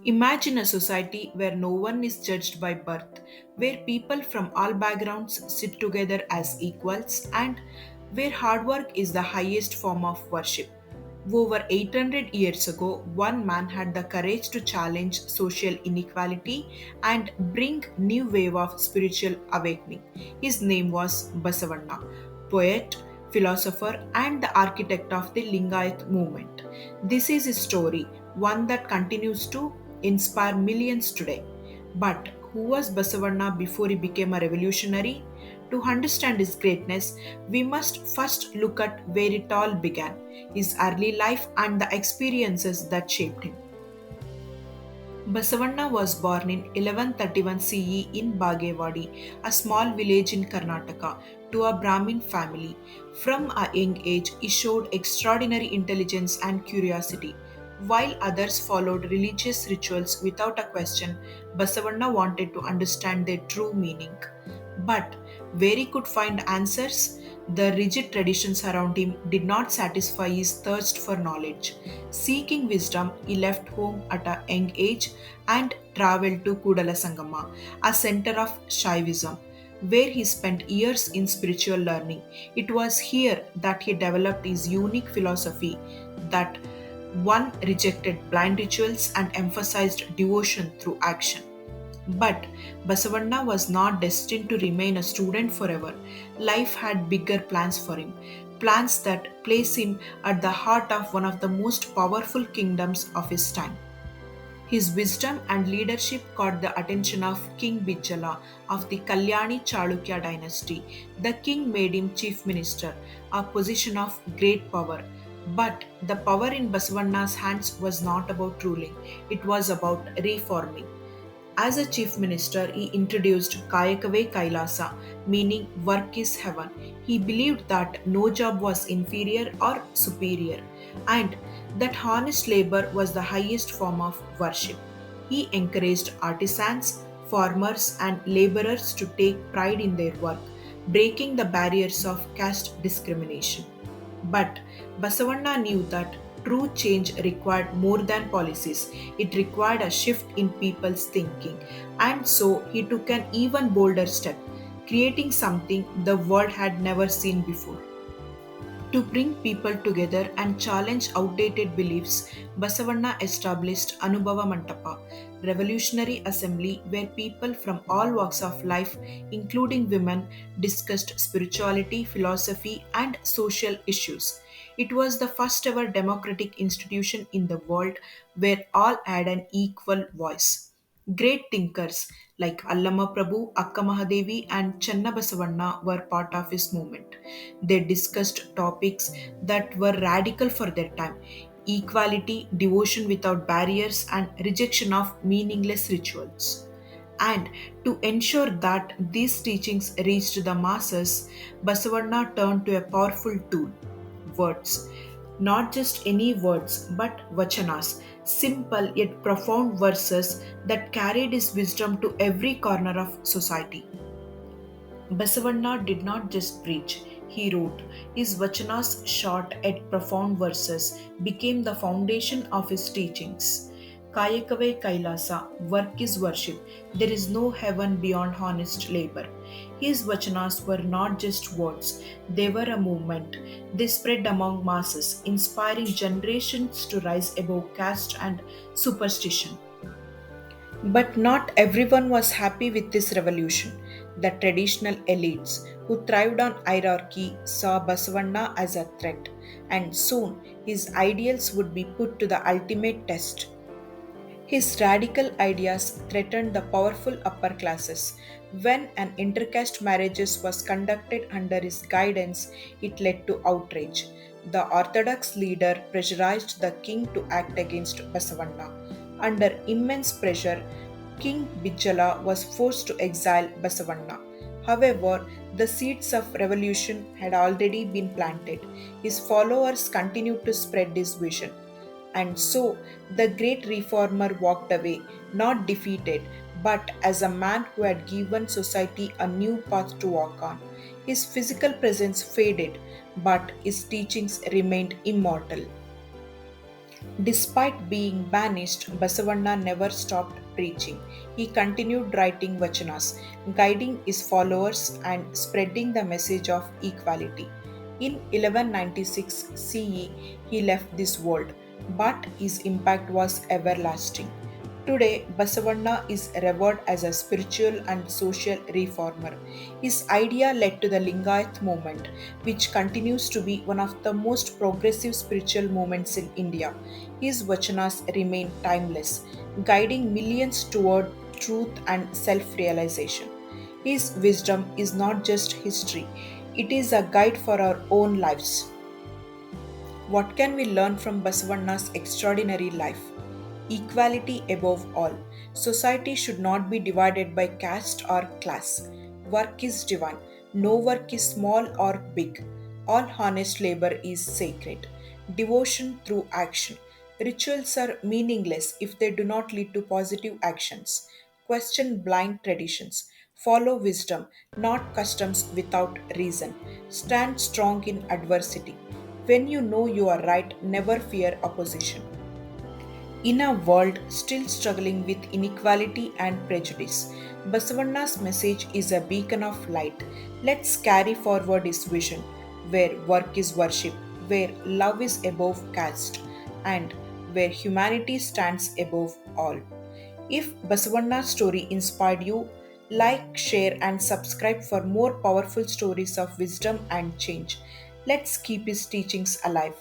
Imagine a society where no one is judged by birth, where people from all backgrounds sit together as equals, and where hard work is the highest form of worship. Over 800 years ago, one man had the courage to challenge social inequality and bring new wave of spiritual awakening. His name was Basavanna, poet, philosopher, and the architect of the Lingayat movement. This is his story, one that continues to inspire millions today. But who was Basavanna before he became a revolutionary? To understand his greatness, we must first look at where it all began, his early life and the experiences that shaped him. Basavanna was born in 1131 CE in Bagewadi, a small village in Karnataka, to a Brahmin family. From a young age, he showed extraordinary intelligence and curiosity. While others followed religious rituals without a question, Basavanna wanted to understand their true meaning. But where he could find answers, the rigid traditions around him did not satisfy his thirst for knowledge. Seeking wisdom, he left home at a young age and traveled to Kudala a center of Shaivism, where he spent years in spiritual learning. It was here that he developed his unique philosophy that one rejected blind rituals and emphasized devotion through action. But Basavanna was not destined to remain a student forever. Life had bigger plans for him, plans that place him at the heart of one of the most powerful kingdoms of his time. His wisdom and leadership caught the attention of King Bijjala of the Kalyani Chalukya dynasty. The king made him chief minister, a position of great power. But the power in Basavanna's hands was not about ruling, it was about reforming. As a chief minister, he introduced Kayakave Kailasa, meaning work is heaven. He believed that no job was inferior or superior, and that honest labor was the highest form of worship. He encouraged artisans, farmers, and laborers to take pride in their work, breaking the barriers of caste discrimination. But Basavanna knew that true change required more than policies, it required a shift in people's thinking. And so he took an even bolder step, creating something the world had never seen before. To bring people together and challenge outdated beliefs, Basavanna established Anubhava Mantapa, revolutionary assembly where people from all walks of life, including women, discussed spirituality, philosophy, and social issues. It was the first ever democratic institution in the world where all had an equal voice. Great thinkers like Allama Prabhu, Akka Mahadevi, and Channa Basavanna were part of his movement. They discussed topics that were radical for their time: equality, devotion without barriers, and rejection of meaningless rituals. And to ensure that these teachings reached the masses, Basavanna turned to a powerful tool: words. Not just any words, but Vachanas, simple yet profound verses that carried his wisdom to every corner of society. Basavanna did not just preach, he wrote. His Vachanas, short yet profound verses, became the foundation of his teachings. Kayakave Kailasa, work is worship. There is no heaven beyond honest labor. His Vachanas were not just words, they were a movement. They spread among masses, inspiring generations to rise above caste and superstition. But not everyone was happy with this revolution. The traditional elites, who thrived on hierarchy, saw Basavanna as a threat, and soon his ideals would be put to the ultimate test. His radical ideas threatened the powerful upper classes. When an intercaste marriages was conducted under his guidance, it led to outrage. The orthodox leader pressurized the king to act against Basavanna. Under immense pressure, King Bijjala was forced to exile Basavanna. However, the seeds of revolution had already been planted. His followers continued to spread his vision. And so the great reformer walked away, not defeated, but as a man who had given society a new path to walk on. His physical presence faded, but his teachings remained immortal. Despite being banished, Basavanna never stopped preaching. He continued writing Vachanas, guiding his followers and spreading the message of equality. In 1196 CE, he left this world, but his impact was everlasting. Today, Basavanna is revered as a spiritual and social reformer. His idea led to the Lingayat movement, which continues to be one of the most progressive spiritual movements in India. His vachanas remain timeless, guiding millions toward truth and self realization. His wisdom is not just history, it is a guide for our own lives. What can we learn from Basavanna's extraordinary life? Equality above all. Society should not be divided by caste or class. Work is divine. No work is small or big. All honest labor is sacred. Devotion through action. Rituals are meaningless if they do not lead to positive actions. Question blind traditions. Follow wisdom, not customs without reason. Stand strong in adversity. When you know you are right, never fear opposition. In a world still struggling with inequality and prejudice, Basavanna's message is a beacon of light. Let's carry forward his vision, where work is worship, where love is above caste, and where humanity stands above all. If Basavanna's story inspired you, like, share, and subscribe for more powerful stories of wisdom and change. Let's keep his teachings alive.